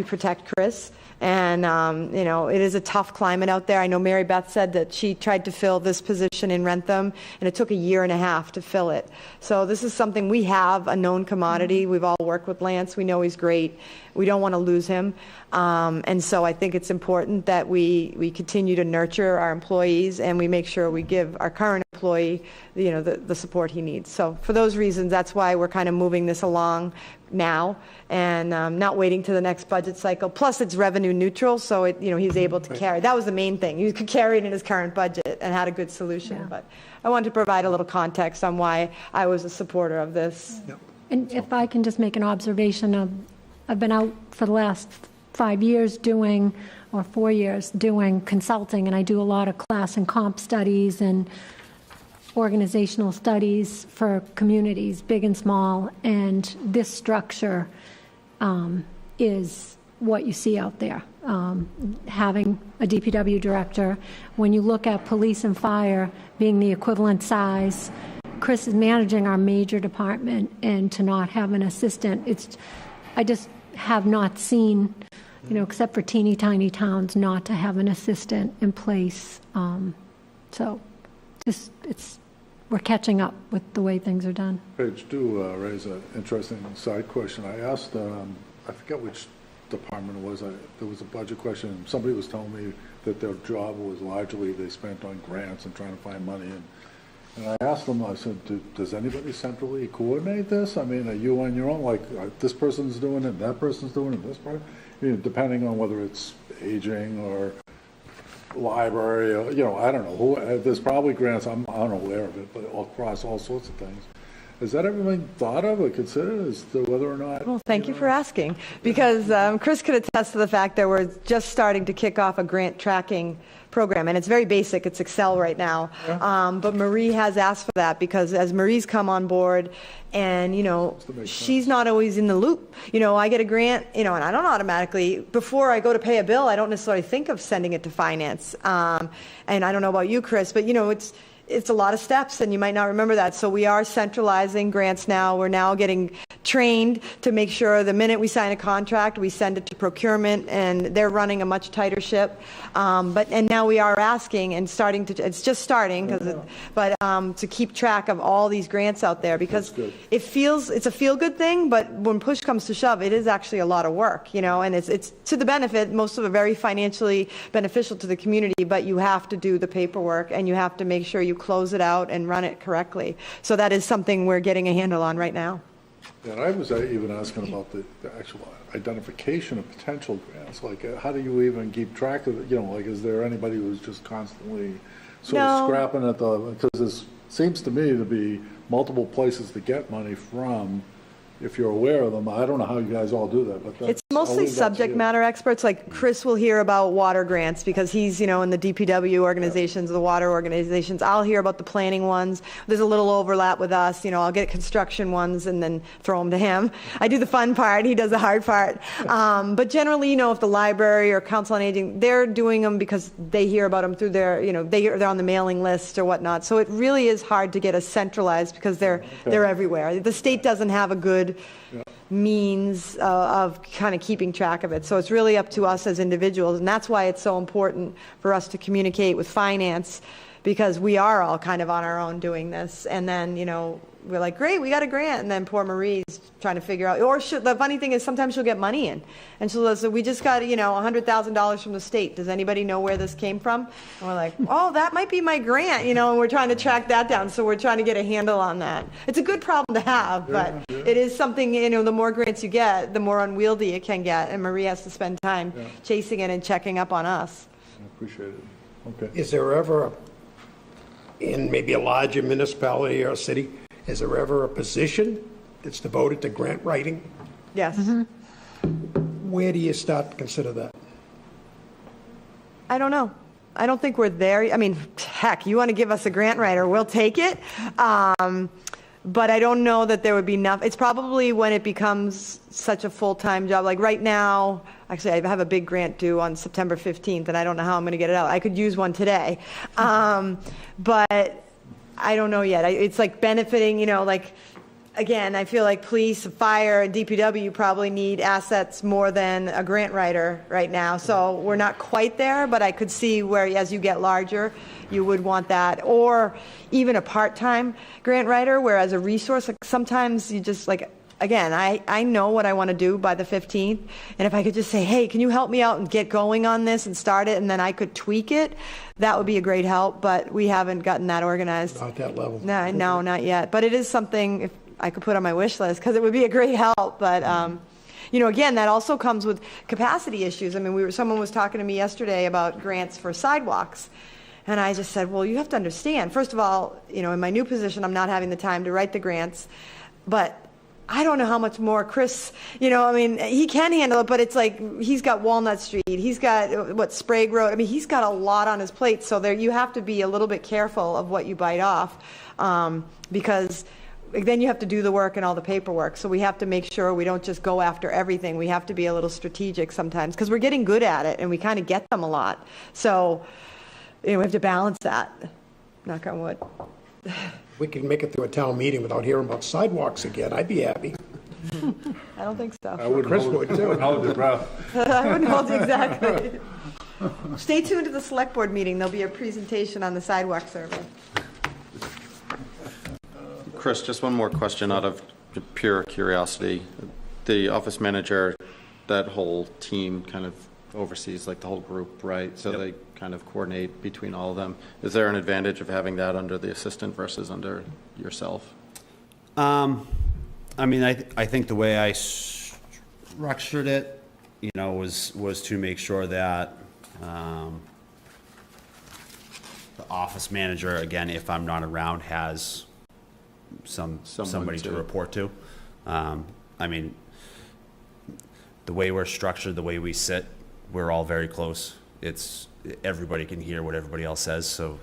protect Chris. And, you know, it is a tough climate out there. I know Mary Beth said that she tried to fill this position in Rentham, and it took a year and a half to fill it. So this is something we have, a known commodity. We've all worked with Lance. We know he's great. We don't want to lose him. And so I think it's important that we continue to nurture our employees, and we make sure we give our current employee, you know, the support he needs. So for those reasons, that's why we're kind of moving this along now, and not waiting to the next budget cycle. Plus, it's revenue neutral, so you know, he's able to carry. That was the main thing. He could carry it in his current budget and had a good solution. Yeah. But I wanted to provide a little context on why I was a supporter of this. Yep. And if I can just make an observation, I've been out for the last 5 years doing, or 4 years doing consulting, and I do a lot of class and comp studies and organizational studies for communities, big and small, and this structure is what you see out there. Having a DPW director, when you look at police and fire being the equivalent size, Chris is managing our major department, and to not have an assistant, I just have not seen, you know, except for teeny tiny towns, not to have an assistant in place. So we're catching up with the way things are done. Paige, do raise an interesting side question. I asked, I forget which department it was. There was a budget question. Somebody was telling me that their job was largely they spent on grants and trying to find money. And I asked them, I said, does anybody centrally coordinate this? I mean, are you on your own? Like, this person's doing it, that person's doing it, this part? Depending on whether it's aging or library, or, I don't know. There's probably grants, I'm unaware of it, but across all sorts of things. Has that ever been thought of or considered as to whether or not? Well, thank you for asking, because Chris could attest to the fact that we're just starting to kick off a grant tracking program, and it's very basic. It's Excel right now. But Marie has asked for that because as Marie's come on board, and, she's not always in the loop. I get a grant, and I don't automatically, before I go to pay a bill, I don't necessarily think of sending it to finance. And I don't know about you, Chris, but, it's a lot of steps, and you might not remember that. So we are centralizing grants now. We're now getting trained to make sure the minute we sign a contract, we send it to procurement, and they're running a much tighter ship. And now we are asking and starting to, it's just starting, to keep track of all these grants out there, because it's a feel-good thing, but when push comes to shove, it is actually a lot of work, and it's to the benefit, most of it very financially beneficial to the community, but you have to do the paperwork, and you have to make sure you close it out and run it correctly. So that is something we're getting a handle on right now. And I was even asking about the actual identification of potential grants. Like, how do you even keep track of it? Is there anybody who's just constantly sort of scrapping at because it seems to me to be multiple places to get money from. If you're aware of them, I don't know how you guys all do that, but it's mostly subject matter experts. Like Chris will hear about water grants because he's, in the DPW organizations, the water organizations. I'll hear about the planning ones. There's a little overlap with us. I'll get construction ones and then throw them to him. I do the fun part. He does the hard part. But generally, if the library or council on aging, they're doing them because they hear about them through their, they're on the mailing list or whatnot. So it really is hard to get a centralized because they're everywhere. The state doesn't have a good means of kind of keeping track of it. So it's really up to us as individuals, and that's why it's so important for us to communicate with finance, because we are all kind of on our own doing this. And then, we're like, great, we got a grant, and then poor Marie's trying to figure out, the funny thing is sometimes she'll get money in, and she'll say, we just got, $100,000 from the state. Does anybody know where this came from? And we're like, oh, that might be my grant, and we're trying to track that down, so we're trying to get a handle on that. It's a good problem to have, but it is something, the more grants you get, the more unwieldy it can get, and Marie has to spend time chasing it and checking up on us. I appreciate it. Okay. Is there ever, in maybe a larger municipality or a city, is there ever a position that's devoted to grant writing? Yes. Where do you start to consider that? I don't know. I don't think we're there. I mean, heck, you want to give us a grant writer, we'll take it. But I don't know that there would be enough. It's probably when it becomes such a full-time job. Like right now, actually, I have a big grant due on September 15th, and I don't know how I'm going to get it out. I could use one today. But I don't know yet. It's like benefiting, again, I feel like police, fire, and DPW probably need assets more than a grant writer right now. So we're not quite there, but I could see where as you get larger, you would want that. Or even a part-time grant writer, where as a resource, sometimes you just again, I know what I want to do by the 15th, and if I could just say, hey, can you help me out and get going on this and start it, and then I could tweak it, that would be a great help, but we haven't gotten that organized. Not at that level. No, not yet. But it is something if I could put on my wish list, because it would be a great help. But, again, that also comes with capacity issues. I mean, someone was talking to me yesterday about grants for sidewalks. And I just said, well, you have to understand. First of all, in my new position, I'm not having the time to write the grants. But I don't know how much more Chris, he can handle it, but it's like he's got Walnut Street, he's got, Sprague Road. I mean, he's got a lot on his plate. So you have to be a little bit careful of what you bite off, because then you have to do the work and all the paperwork. So we have to make sure we don't just go after everything. We have to be a little strategic sometimes, because we're getting good at it and we kind of get them a lot. So we have to balance that. Knock on wood. We can make it through a town meeting without hearing about sidewalks again. I'd be happy. I don't think so. I wouldn't Chris would, too. hold your breath. I wouldn't hold you exactly. Stay tuned to the select board meeting. There'll be a presentation on the sidewalk survey. Chris, just one more question out of pure curiosity. The office manager that whole team kind of oversees like the whole group, right? So they kind of coordinate between all of them. Is there an advantage of having that under the assistant versus under yourself? I mean, I think the way I structured it, you know, was to make sure that the office manager, again, if I'm not around, has somebody to report to. I mean, the way we're structured, the way we sit, we're all very close. Everybody can hear what everybody else says, so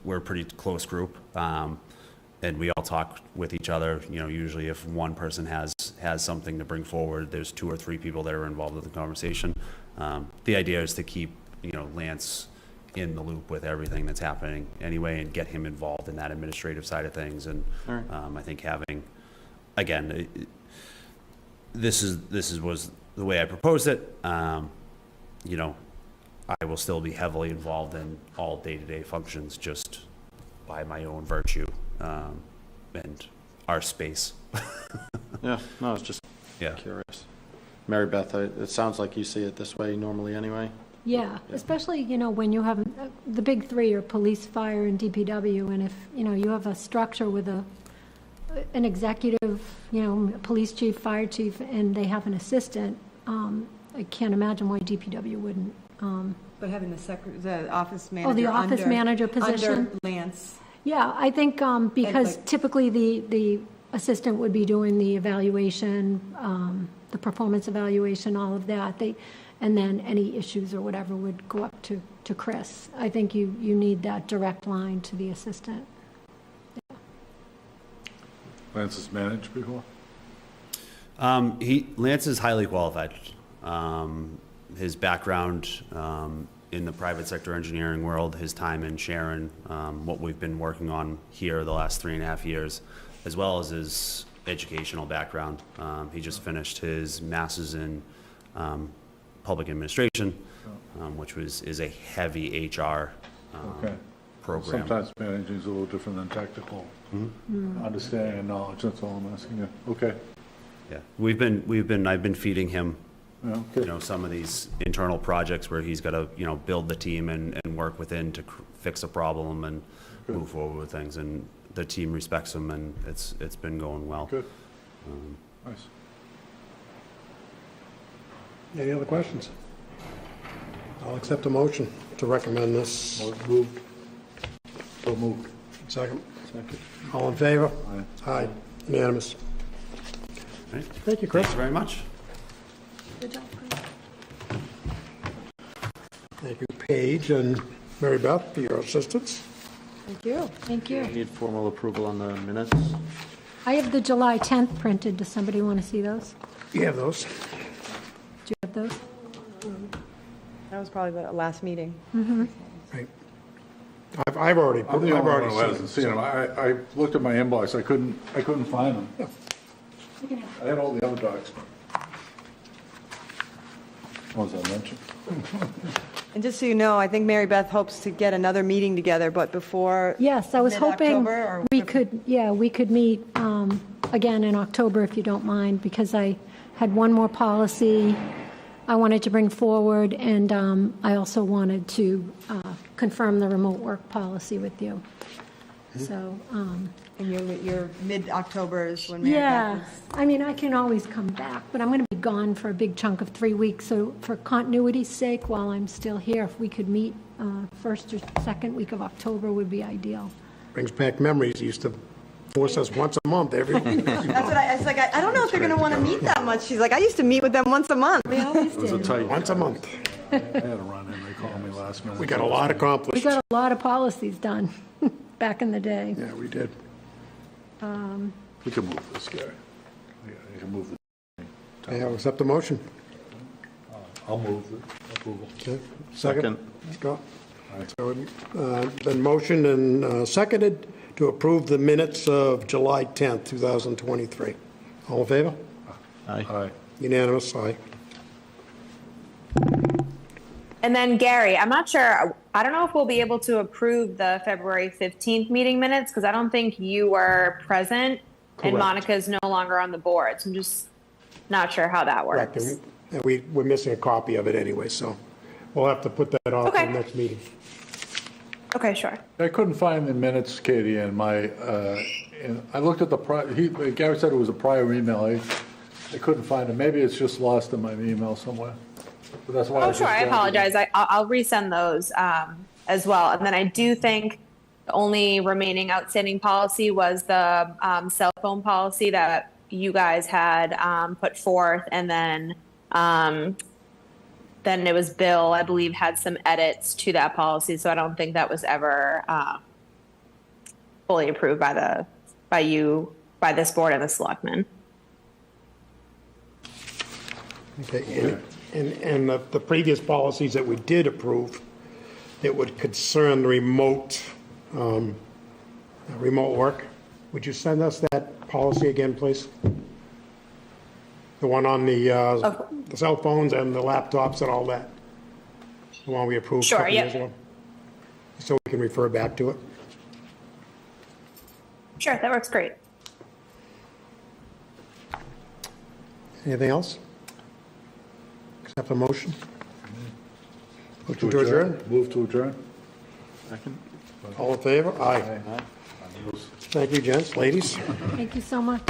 we're a pretty close group. And we all talk with each other. You know, usually if one person has something to bring forward, there's 2 or 3 people that are involved in the conversation. The idea is to keep, you know, Lance in the loop with everything that's happening anyway, and get him involved in that administrative side of things. And I think having, again, this was the way I proposed it. You know, I will still be heavily involved in all day-to-day functions, just by my own virtue and our space. Yeah, no, I was just curious. Mary Beth, it sounds like you see it this way normally anyway. Yeah, especially, you know, when you have, the big 3 are police, fire, and DPW, and if, you know, you have a structure with an executive, you know, police chief, fire chief, and they have an assistant, I can't imagine why DPW wouldn't. But having the office manager the office manager position? Under Lance. Yeah, I think because like- typically the assistant would be doing the evaluation, the performance evaluation, all of that. And then any issues or whatever would go up to Chris. I think you need that direct line to the assistant. Lance has managed before? Lance is highly qualified. His background in the private sector engineering world, his time in Sharon, what we've been working on here the last 3.5 years, as well as his educational background. He just finished his master's in public administration, which is a heavy HR Okay. program. Sometimes managing is a little different than technical understanding and knowledge, that's all I'm asking you. Okay. Yeah, I've been feeding him, Yeah, you okay. know, some of these internal projects where he's got to, you know, build the team and work within to fix a problem and Good. move forward with things. And the team respects him, and it's been going well. Good. Nice. Any other questions? I'll accept a motion to recommend this. Moved. So moved. Second. Second. All in favor? Aye. Aye. Unanimous. All right. Thank you, Chris. Thank you very much. Good job, Chris. Thank you, Paige and Mary Beth, for your assistance. Thank you. Thank you. Need formal approval on the minutes? I have the July 10th printed. Does somebody want to see those? You have those? Do you have those? That was probably the last meeting. Right. I've already I'm the only one who seen hasn't seen them. I looked at my inbox, I couldn't find them. I had all the other docs. What was I mentioned? And just so you know, I think Mary Beth hopes to get another meeting together, but before. Yes, I was hoping Mid-October or- we could meet again in October, if you don't mind, because I had one more policy I wanted to bring forward, and I also wanted to confirm the remote work policy with you. So, And your mid-October is when Mary yeah, Beth is. I mean, I can always come back, but I'm going to be gone for a big chunk of 3 weeks, so for continuity's sake, while I'm still here, if we could meet first or second week of October would be ideal. Brings back memories. He used to force us once a month every week. That's what I was like, I don't know if they're going to want to meet that much. She's like, I used to meet with them once a month. We always It was a did. tight. Once a month. I had to run in, they called me last minute. We got a lot We accomplished. got a lot of policies done back in the day. Yeah, we did. We can move this, Gary. You can move the, Okay, I'll accept the motion. I'll move the approval. Okay, second? Second. Scott? Aye. So, been motioned and seconded to approve the minutes of July 10th, 2023. All in favor? Aye. Aye. Unanimous, aye. And then Gary, I'm not sure, I don't know if we'll be able to approve the February 15th meeting minutes because I don't think you were present Correct. and Monica's no longer on the board. So I'm just not sure how that Correct. works. And we're missing a copy of it anyway, so we'll have to put that off for Okay. the next meeting. Okay, sure. I couldn't find the minutes, Katie, and I looked at Gary said it was a prior email. I couldn't find it. Maybe it's just lost in my email somewhere. But that's why Oh, just sure, I grabbed it. apologize. I'll resend those as well. And then I do think the only remaining outstanding policy was the cell phone policy that you guys had put forth. And then it was Bill, I believe, had some edits to that policy. So I don't think that was ever fully approved by this board and the selectmen. Okay, and the previous policies that we did approve, that would concern remote work, would you send us that policy again, please? The one on the cell phones and the laptops and all that? The one we approved a Sure, couple yep. years ago? So we can refer back to it? Sure, that works great. Anything else? Accept a motion? Motion To to adjourn? Move to adjourn? All in favor? Aye. Thank you, gents, ladies. Thank you so much.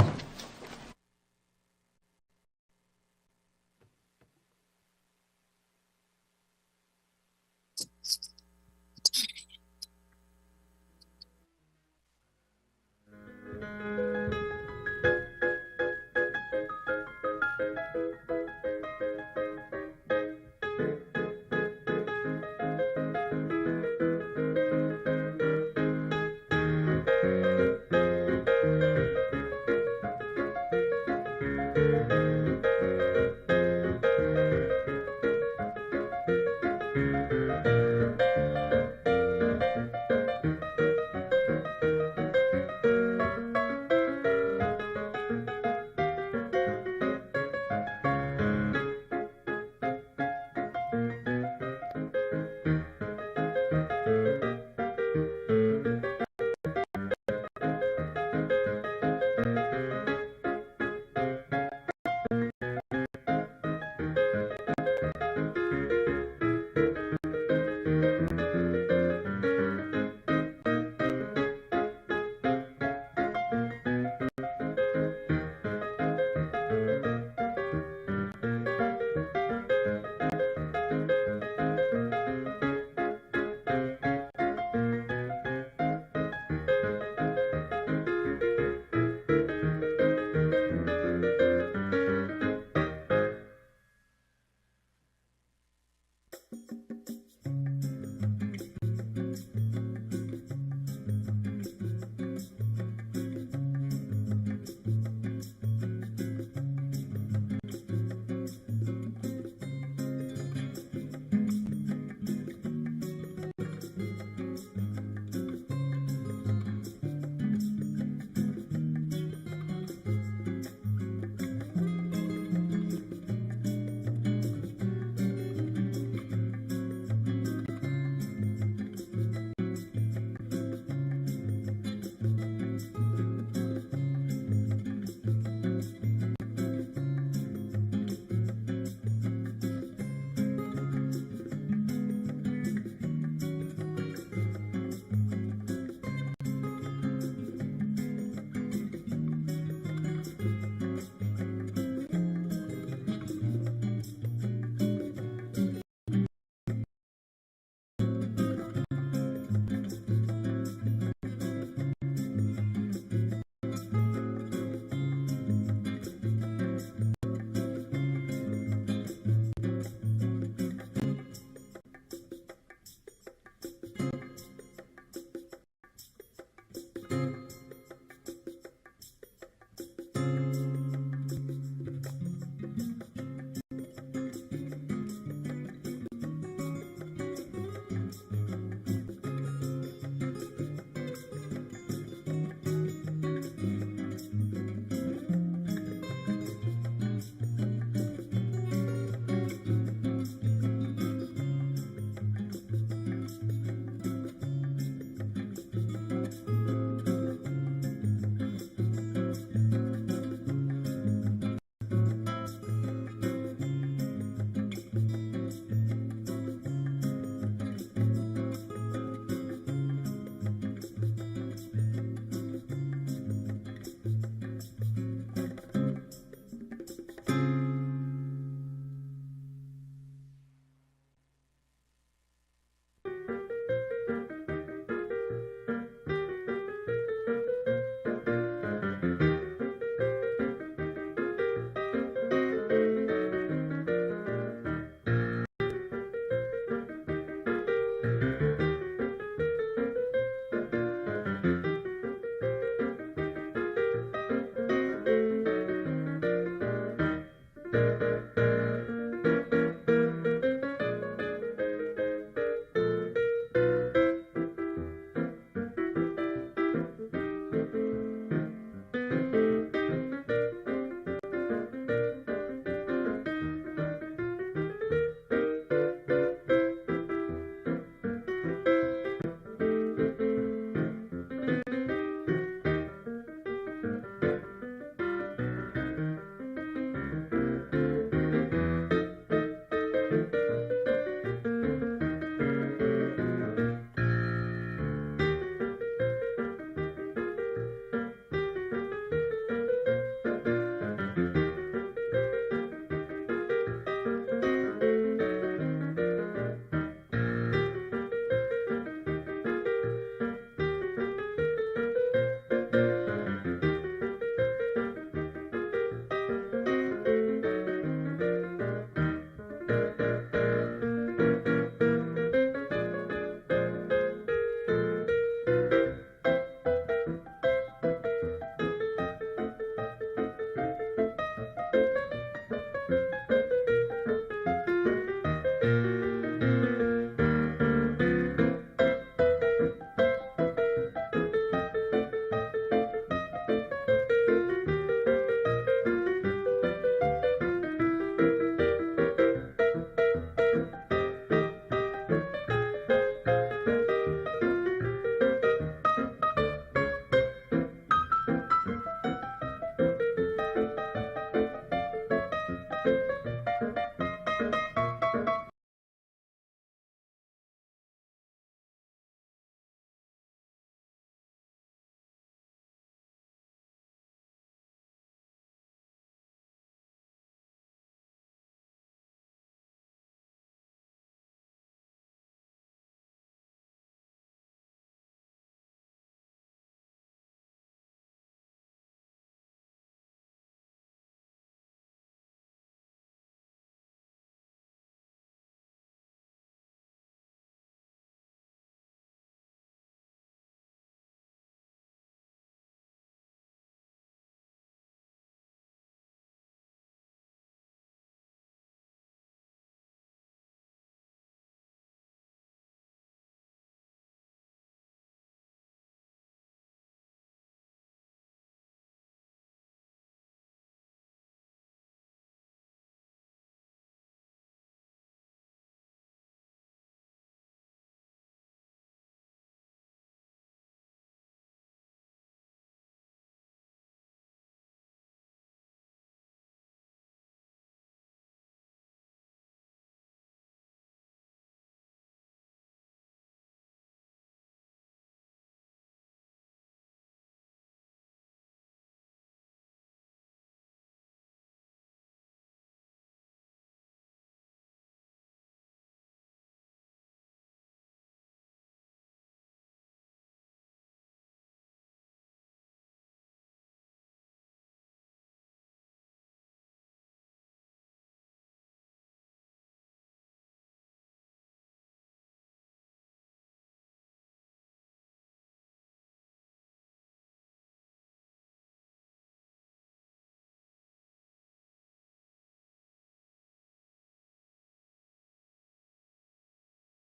you.